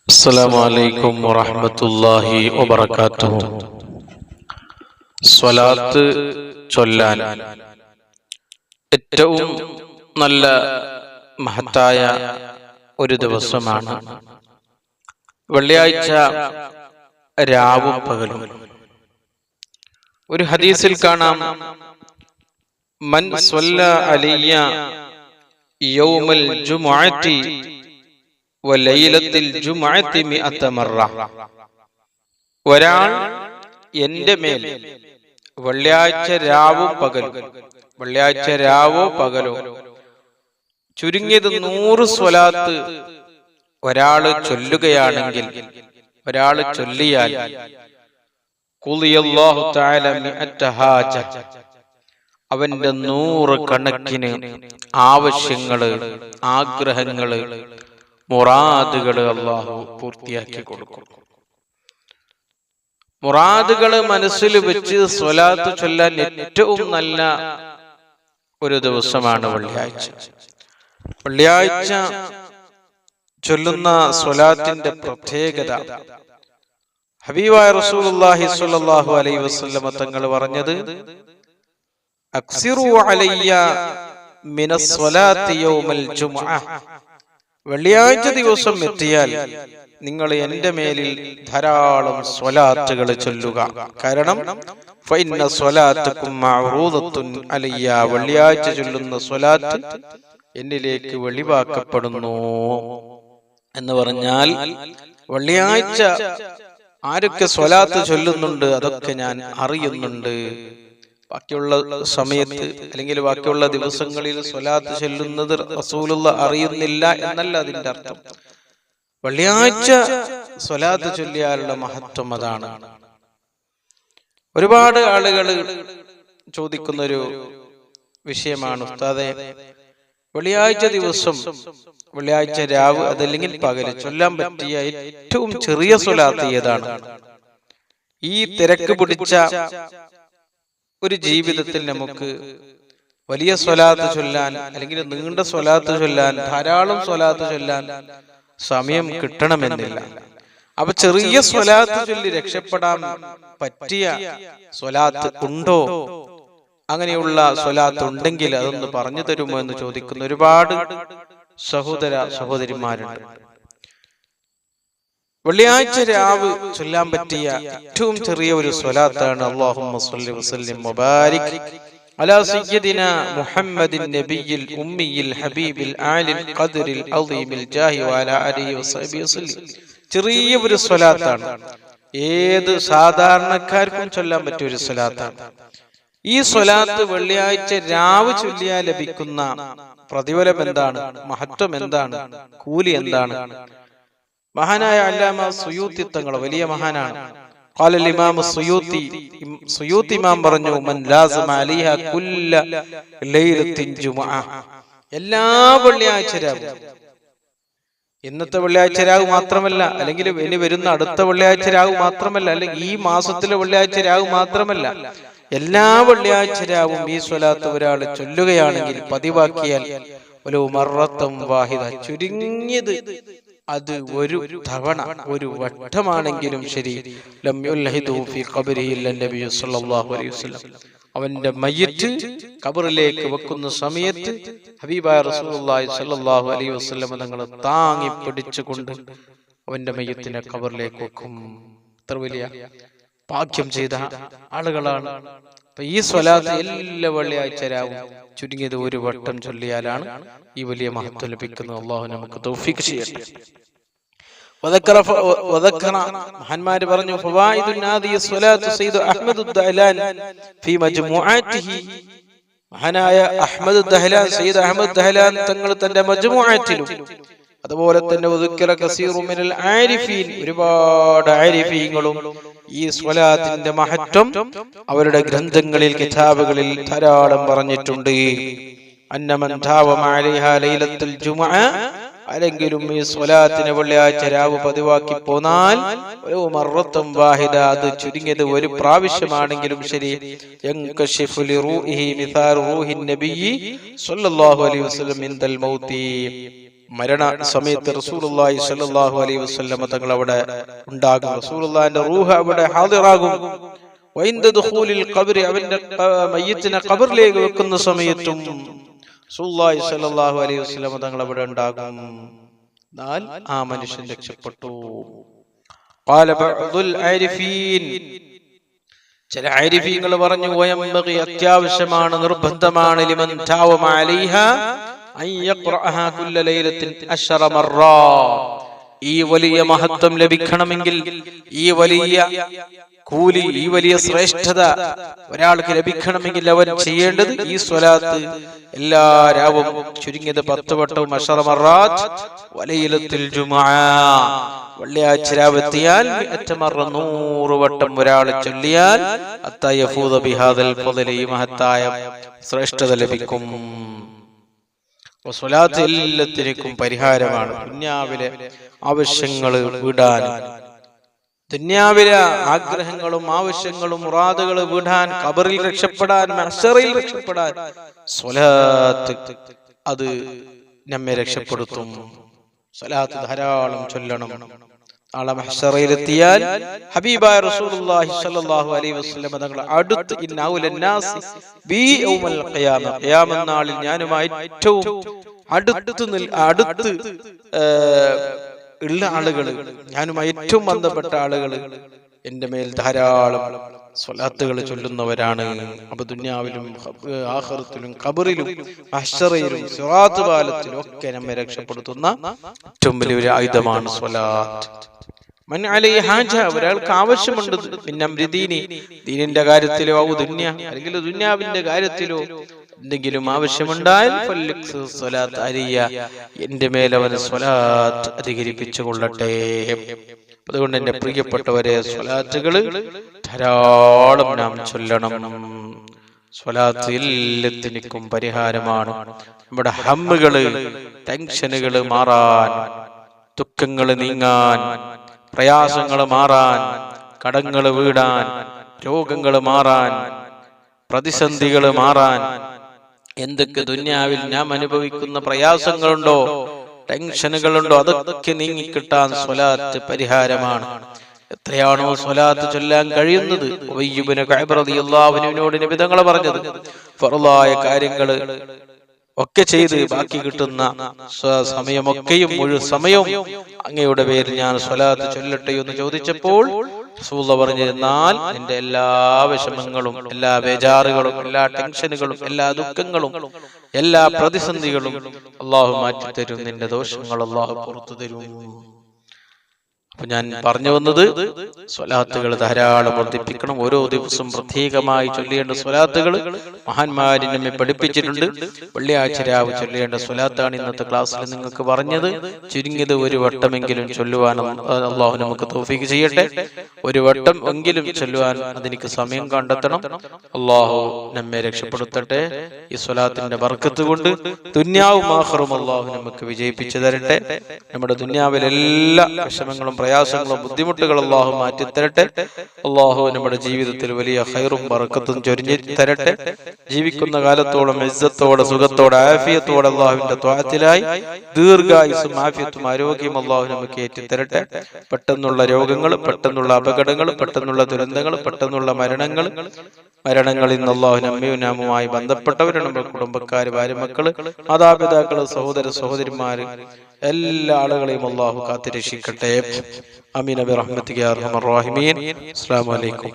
അസ്സലാമു അലൈക്കും വറഹ്മത്തുള്ളാഹി വബറകാതുഹു. സ്വലാത്ത് ചൊല്ലാൻ ഏറ്റവും നല്ല മഹത്തായ ഒരു ദിവസമാണ് വെള്ളിയാഴ്ച രാവും പകലും. ഒരു ഹദീസിൽ കാണാം, മൻ സ്വല്ല അലയ്യ യൗമൽ ജുമുഅത്തി വലൈലത്തിൽ ജുമുഅത്തി മിഅത മറ. ഒരാൾ എന്റെ മേൽ വെള്ളിയാഴ്ച രാവും പകലും, വെള്ളിയാഴ്ച രാവോ പകലോ ചുരുങ്ങിയത് 100 സ്വലാത്ത് ഒരാള് ചൊല്ലുകയാണെങ്കിൽ, ഒരാള് ചൊല്ലിയാൽ ഖുളിയല്ലാഹു തആല മിഅത ഹാജ, അവന്റെ 100 കണക്കിന് ആവശ്യങ്ങള്, ആഗ്രഹങ്ങള്, മുറാദുകള് അല്ലാഹു പൂർത്തിയാക്കി കൊടുക്കും. മുറാദുകള് മനസ്സിൽ വെച്ച് സ്വലാത്ത് ചൊല്ലാൻ ഏറ്റവും നല്ല ഒരു ദിവസമാണ് വെള്ളിയാഴ്ച. വെള്ളിയാഴ്ച ചൊല്ലുന്ന സ്വലാത്തിന്റെ പ്രത്യേകത, ഹബീബായ റസൂലുള്ളാഹി സ്വല്ലല്ലാഹു അലൈഹി വസല്ലം തങ്ങൾ പറഞ്ഞത്, അക്സിറു അലയ്യ മിനസ് സ്വലാത്തി യൗമൽ ജുമുഅ. വെള്ളിയാഴ്ച ദിവസം എത്തിയാൽ നിങ്ങൾ എന്റെ മേലിൽ ധാരാളം സ്വലാത്തുകൾ ചൊല്ലുക. കാരണം ഫഇന്ന സ്വലാത്തുകും മഅറൂദത്തുൻ അലയ്യ, വെള്ളിയാഴ്ച ചൊല്ലുന്ന സ്വലാത്ത് എന്നിലേക്ക് വെളിവാക്കപ്പെടുന്നു എന്ന് പറഞ്ഞാൽ, വെള്ളിയാഴ്ച ആരൊക്കെ സ്വലാത്ത് ചൊല്ലുന്നുണ്ട് അതൊക്കെ ഞാൻ അറിയുന്നുണ്ട്. ബാക്കിയുള്ള സമയത്ത് അല്ലെങ്കിൽ ബാക്കിയുള്ള ദിവസങ്ങളിൽ സ്വലാത്ത് ചൊല്ലുന്നത് റസൂലുള്ള അറിയുന്നില്ല എന്നല്ല അതിന്റെ അർത്ഥം. വെള്ളിയാഴ്ച സ്വലാത്ത് ചൊല്ലിയാലുള്ള മഹത്വം അതാണ്. ഒരുപാട് ആളുകൾ ചോദിക്കുന്നൊരു വിഷയമാണ്, ഉസ്താദേ, വെള്ളിയാഴ്ച ദിവസം, വെള്ളിയാഴ്ച രാവ് അതല്ലെങ്കിൽ പകല് ചൊല്ലാൻ പറ്റിയ ഏറ്റവും ചെറിയ സ്വലാത്ത് ഏതാണ്? ഈ തിരക്ക് പിടിച്ച ഒരു ജീവിതത്തിൽ നമുക്ക് വലിയ സ്വലാത്ത് ചൊല്ലാൻ അല്ലെങ്കിൽ നീണ്ട സ്വലാത്ത് ചൊല്ലാൻ, ധാരാളം സ്വലാത്ത് ചൊല്ലാൻ സമയം കിട്ടണമെന്നില്ല. അപ്പൊ ചെറിയ സ്വലാത്ത് ചൊല്ലി രക്ഷപ്പെടാൻ പറ്റിയ സ്വലാത്ത് ഉണ്ടോ? അങ്ങനെയുള്ള സ്വലാത്ത് ഉണ്ടെങ്കിൽ അതൊന്ന് പറഞ്ഞു തരുമോ എന്ന് ചോദിക്കുന്ന ഒരുപാട് സഹോദര സഹോദരിമാരുണ്ട്. വെള്ളിയാഴ്ച രാവ് ചൊല്ലാൻ പറ്റിയ ഏറ്റവും ചെറിയ ഒരു സ്വലാത്താണ് അല്ലാഹുമ്മ സ്വല്ലി വസല്ലിം വബാരിക് അലാ സയ്യിദിനാ മുഹമ്മദിൻ നബിയിൽ ഉമ്മിയിൽ ഹബീബിൽ ആലിൽ ഖദ്റിൽ അളീമിൽ ജാഹി വഅലാ ആലിഹി വസഹ്ബിഹി വസല്ലം. ചെറിയ ഒരു സ്വലാത്താണ്, ഏത് സാധാരണക്കാർക്കും ചൊല്ലാൻ പറ്റിയ ഒരു സ്വലാത്താണ്. ഈ സ്വലാത്ത് വെള്ളിയാഴ്ച രാവ് ചൊല്ലിയാൽ ലഭിക്കുന്ന പ്രതിഫലം എന്താണ്, മഹത്വം എന്താണ്, കൂലി എന്താണ്? മഹാനായ അല്ലാമ സുയൂത്തി തങ്ങൾ വലിയ മഹാനാണ്. ഖാലൽ ഇമാം സുയൂത്തി ഇമാം പറഞ്ഞു, മൻ ലാസമ അലൈഹ കുല്ല ലൈലത്തിൻ ജുമുഅ, എല്ലാ വെള്ളിയാഴ്ച രാവും, ഇന്നത്തെ വെള്ളിയാഴ്ച രാവ് മാത്രമല്ല, അല്ലെങ്കിൽ ഇനി വരുന്ന അടുത്ത വെള്ളിയാഴ്ച രാവ് മാത്രമല്ല, അല്ലെങ്കിൽ ഈ മാസത്തിലെ വെള്ളിയാഴ്ച രാവ് മാത്രമല്ല, എല്ലാ വെള്ളിയാഴ്ച രാവും ഈ സ്വലാത്ത് ഒരാൾ ചൊല്ലുകയാണെങ്കിൽ, പതിവാക്കിയാൽ, ഒരു മറത്തം വാഹിദ, ചുരുങ്ങിയത് അത് ഒരു തവണ, ഒരു വട്ടമാണെങ്കിലും ശരി, ലം യുൽഹിദു ഫീ ഖബ്രിഹി ഇല്ല നബി സല്ലല്ലാഹു അലൈഹി വസല്ലം, അവന്റെ മയ്യിത്ത് ഖബറിലേക്ക് വെക്കുന്ന സമയത്ത് ഹബീബായ റസൂലുള്ളാഹി സ്വല്ലല്ലാഹു അലൈഹി വസല്ലം തങ്ങൾ താങ്ങി പിടിച്ചുകൊണ്ട് അവന്റെ മയ്യിത്തിനെ ഖബറിലേക്ക് വെക്കും. എത്ര വലിയ ഭാഗ്യം ചെയ്ത ആളുകളാണ്. അപ്പൊ ഈ സ്വലാത്ത് എല്ലാ വെള്ളിയാഴ്ച രാവും ചുരുങ്ങിയത് ഒരു വട്ടം ചൊല്ലിയാലാണ് ഈ വലിയ മഹത്വം ലഭിക്കുന്നത്. അല്ലാഹു നമുക്ക് തൗഫീഖ് ചെയ്യട്ടെ. മഹാന്മാര് പറഞ്ഞു, ഫവായിദുൻ നാദിയ സ്വലാത്തു സയ്യിദ് അഹ്മദ് ദഹ്ലാൻ ഫീ മജ്മുഅത്തിഹി, മഹാനായ അഹ്മദ് ദഹ്ലാൻ, സയ്യിദ് അഹ്മദ് ദഹ്ലാൻ തങ്ങൾ തന്റെ മജ്മുഅത്തിലും, അതുപോലെ തന്നെ ഉദ്കിറ കസീറു മിനൽ ആരിഫീൻ, ഒരുപാട് ആരിഫീങ്ങളും ഈ സ്വലാത്തിന്റെ മഹത്വം അവരുടെ ഗ്രന്ഥങ്ങളിൽ, കിതാബുകളിൽ ധാരാളം പറഞ്ഞിട്ടുണ്ട്. അന്നമൻ ദാവമ അലൈഹാ ലൈലത്തുൽ ജുമുഅ, ആരെങ്കിലും ഈ സ്വലാത്തിന് വെള്ളിയാഴ്ച രാവ് പതിവാക്കി പോന്നാൽ, ഒരു മറത്തും വാഹിദ, അത് ചുരുങ്ങിയത് ഒരു പ്രാവശ്യമാണെങ്കിലും ശരി, യൻകശിഫു ലിറൂഹിഹി മിസാറു റൂഹിൻ നബിയ്യി സ്വല്ലല്ലാഹു അലൈഹി വസല്ലം മിൻദൽ മൗതി, മരണ സമയത്ത് റസൂലുള്ളാഹി സ്വല്ലല്ലാഹു അലൈഹി വസല്ലം തങ്ങൾ അവിടെ ഉണ്ടാകും. റസൂലുള്ളാഹിന്റെ റൂഹ് അവിടെ ഹാദിറാകും. വഇൻദ ദുഖൂലിൽ ഖബ്ർ, അവന്റെ മയ്യിത്തിനെ ഖബറിലേക്ക് വെക്കുന്ന സമയത്തും റസൂലുള്ളാഹി സ്വല്ലല്ലാഹു അലൈഹി വസല്ലം തങ്ങൾ അവിടെ ഉണ്ടാകും. എന്നാൽ ആ മനുഷ്യൻ രക്ഷപ്പെട്ടു. ഖാല ബഅദുൽ ആരിഫീൻ, ചില ആരിഫീങ്ങൾ പറഞ്ഞു, വയംബഗി, അത്യാവശ്യമാണ്, നിർബന്ധമാണ്, ലിമൻ താവമ അലൈഹാ അൻ യഖറഅഹാ കുല്ല ലൈലത്തിൻ 10 മർറാ. ഈ വലിയ മഹത്വം ലഭിക്കണമെങ്കിൽ, ഈ വലിയ കൂലി, ഈ വലിയ ശ്രേഷ്ഠത ഒരാൾക്ക് ലഭിക്കണമെങ്കിൽ അവൻ ചെയ്യേണ്ടത് ഈ സ്വലാത്ത് എല്ലാ രാവും ചുരുങ്ങിയത് 10 വട്ടവും 10 മർറാത്ത് വലൈലത്തുൽ ജുമുഅ, വെള്ളിയാഴ്ച രാവെത്തിയാൽ 100 വട്ടം ഒരാൾ ചൊല്ലിയാൽ അത്തയഫൂദ ബിഹാദൽ ഫളി, ഈ മഹത്തായ ശ്രേഷ്ഠത ലഭിക്കും. സ്വലാത്ത് എല്ലാത്തിനും പരിഹാരമാണ്. ദുനിയാവിലെ ആവശ്യങ്ങൾ വിടാൻ, ദുനിയാവിലെ ആഗ്രഹങ്ങളും ആവശ്യങ്ങളും മുറാദുകൾ വിടാൻ, ഖബറിൽ രക്ഷപ്പെടാൻ, മഹ്ശറിൽ രക്ഷപ്പെടാൻ സ്വലാത്ത് അത് നമ്മെ രക്ഷപ്പെടുത്തും. സ്വലാത്ത് ധാരാളം ചൊല്ലണം. നാളെ മഹ്ശറിലെത്തിയാൽ ഹബീബായ റസൂലുള്ളാഹി സ്വല്ലല്ലാഹു അലൈഹി വസല്ലം തങ്ങൾ അടുത്ത്, ഇന്നൗലൻ നാസി ബി യൗമൽ ഖിയാമ, ഖിയാമത്ത് നാളിൽ ഞാനുമായി ഏറ്റവും അടുത്ത് ഉള്ള ആളുകൾ, ഞാനുമായി ഏറ്റവും ബന്ധപ്പെട്ട ആളുകൾ എന്റെ മേൽ ധാരാളം സ്വലാത്തുകൾ ചൊല്ലുന്നവരാണ്. അപ്പൊ ദുനിയാവിലും ആഖിറത്തിലും ഖബറിലും മഹ്ശറിലും സിറാത്ത് പാലത്തിലും ഒക്കെ നമ്മെ രക്ഷപ്പെടുത്തുന്ന ഏറ്റവും വലിയൊരു ആയുധമാണ് സ്വലാത്ത്. മൻ അലൈഹി ഹാജ, ഒരാൾക്ക് ആവശ്യമുണ്ട്, പിന്നെ ദീനിന്റെ കാര്യത്തിലോ ദുനിയ അല്ലെങ്കിൽ ദുനിയാവിന്റെ കാര്യത്തിലോ എന്തെങ്കിലും ആവശ്യമുണ്ടായാൽ സ്വലാത്ത് അലിയ, എന്റെ മേലവന് സ്വലാത്ത് അധികരിപ്പിച്ചു കൊള്ളട്ടെ. അതുകൊണ്ട് എന്റെ പ്രിയപ്പെട്ടവരെ, സ്വലാത്തുകൾ ധാരാളം നാം ചൊല്ലണം. സ്വലാത്ത് എല്ലാത്തിനും പരിഹാരമാണ്. നമ്മുടെ ഹമ്മുകള്, ടെൻഷനുകൾ മാറാൻ, ദുഃഖങ്ങൾ നീങ്ങാൻ, പ്രയാസങ്ങൾ മാറാൻ, കടങ്ങൾ വീടാൻ, രോഗങ്ങൾ മാറാൻ, പ്രതിസന്ധികൾ മാറാൻ, എന്തൊക്കെ ദുനിയാവിൽ നാം അനുഭവിക്കുന്ന പ്രയാസങ്ങളുണ്ടോ, ടെൻഷനുകളുണ്ടോ, അതൊക്കെ നീങ്ങിക്കിട്ടാൻ സ്വലാത്ത് പരിഹാരമാണ്. എത്രയാണോ സ്വലാത്ത് ചൊല്ലാൻ കഴിയുന്നത്, ഉബയ്യ് ഇബ്നു കഅബ് റളിയല്ലാഹു അൻഹുവിനോട് നബി തങ്ങൾ പറഞ്ഞത്, ഫർളായ കാര്യങ്ങൾ ഒക്കെ ചെയ്ത് ബാക്കി കിട്ടുന്ന സമയമൊക്കെയും മുഴുവൻ സമയവും അങ്ങയുടെ പേരിൽ ഞാൻ സ്വലാത്ത് ചൊല്ലട്ടെ എന്ന് ചോദിച്ചപ്പോൾ റസൂലുള്ളാഹി പറഞ്ഞു, എന്നാൽ നിന്റെ എല്ലാ വിഷമങ്ങളും, എല്ലാ ബേജാറുകളും, എല്ലാ ടെൻഷനുകളും, എല്ലാ ദുഃഖങ്ങളും, എല്ലാ പ്രതിസന്ധികളും അല്ലാഹു മാറ്റിത്തരും, നിന്റെ ദോഷങ്ങൾ അല്ലാഹു പുറത്തു തരും. അപ്പൊ ഞാൻ പറഞ്ഞു വന്നത്, സ്വലാത്തുകൾ ധാരാളം വർദ്ധിപ്പിക്കണം. ഓരോ ദിവസവും പ്രത്യേകമായി ചൊല്ലേണ്ട സ്വലാത്തുകൾ മഹാന്മാര് നമ്മെ പഠിപ്പിച്ചിട്ടുണ്ട്. വെള്ളിയാഴ്ച രാവ് ചൊല്ലേണ്ട സ്വലാത്താണ് ഇന്നത്തെ ക്ലാസ്സിൽ നിങ്ങൾക്ക് പറഞ്ഞത്. ചുരുങ്ങിയത് 1 വട്ടമെങ്കിലും ചൊല്ലുവാൻ അള്ളാഹു നമുക്ക് തൗഫീഖ് ചെയ്യട്ടെ. 1 വട്ടം എങ്കിലും ചൊല്ലുവാൻ അതെനിക്ക് സമയം കണ്ടെത്തണം. അള്ളാഹു നമ്മെ രക്ഷപ്പെടുത്തട്ടെ. ഈ സ്വലാത്തിന്റെ ബർക്കത്ത് കൊണ്ട് ദുനിയാവും ആഖിറവും അള്ളാഹു നമുക്ക് വിജയിപ്പിച്ചു തരട്ടെ. നമ്മുടെ ദുനിയാവിലെ എല്ലാ വിഷമങ്ങളും, പ്രയാസങ്ങളും, ബുദ്ധിമുട്ടുകൾ അള്ളാഹു മാറ്റി തരട്ടെ. അള്ളാഹു നമ്മുടെ ജീവിതത്തിൽ വലിയ ഖൈറും ബറക്കത്തും ചൊരിഞ്ഞു തരട്ടെ. ജീവിക്കുന്ന കാലത്തോളം ഇസ്സത്തോടെ, സുഖത്തോടെ, ആഫിയത്തോടെ അള്ളാഹുവിന്റെ ത്വഅത്തിലായി ദീർഘായുസ്സും ആഫിയത്തും ആരോഗ്യം അള്ളാഹു നമുക്ക് ഏറ്റിത്തരട്ടെ. പെട്ടെന്നുള്ള രോഗങ്ങൾ, പെട്ടെന്നുള്ള അപകടങ്ങൾ, പെട്ടെന്നുള്ള ദുരന്തങ്ങൾ, പെട്ടെന്നുള്ള മരണങ്ങളിൽ നിന്ന് അള്ളാഹു നമ്മയും നാമുമായി ബന്ധപ്പെട്ടവരാണ്, നമ്മുടെ കുടുംബക്കാര്, ഭാര്യ, മക്കള്, മാതാപിതാക്കള്, സഹോദര സഹോദരിമാര്, എല്ലാ ആളുകളെയും അള്ളാഹു കാത്തുരക്ഷിക്കട്ടെ. ആമീൻ ബിറഹ്മതിക യാ അർഹമർ റഹീമീൻ. അസ്സലാമു അലൈക്കും.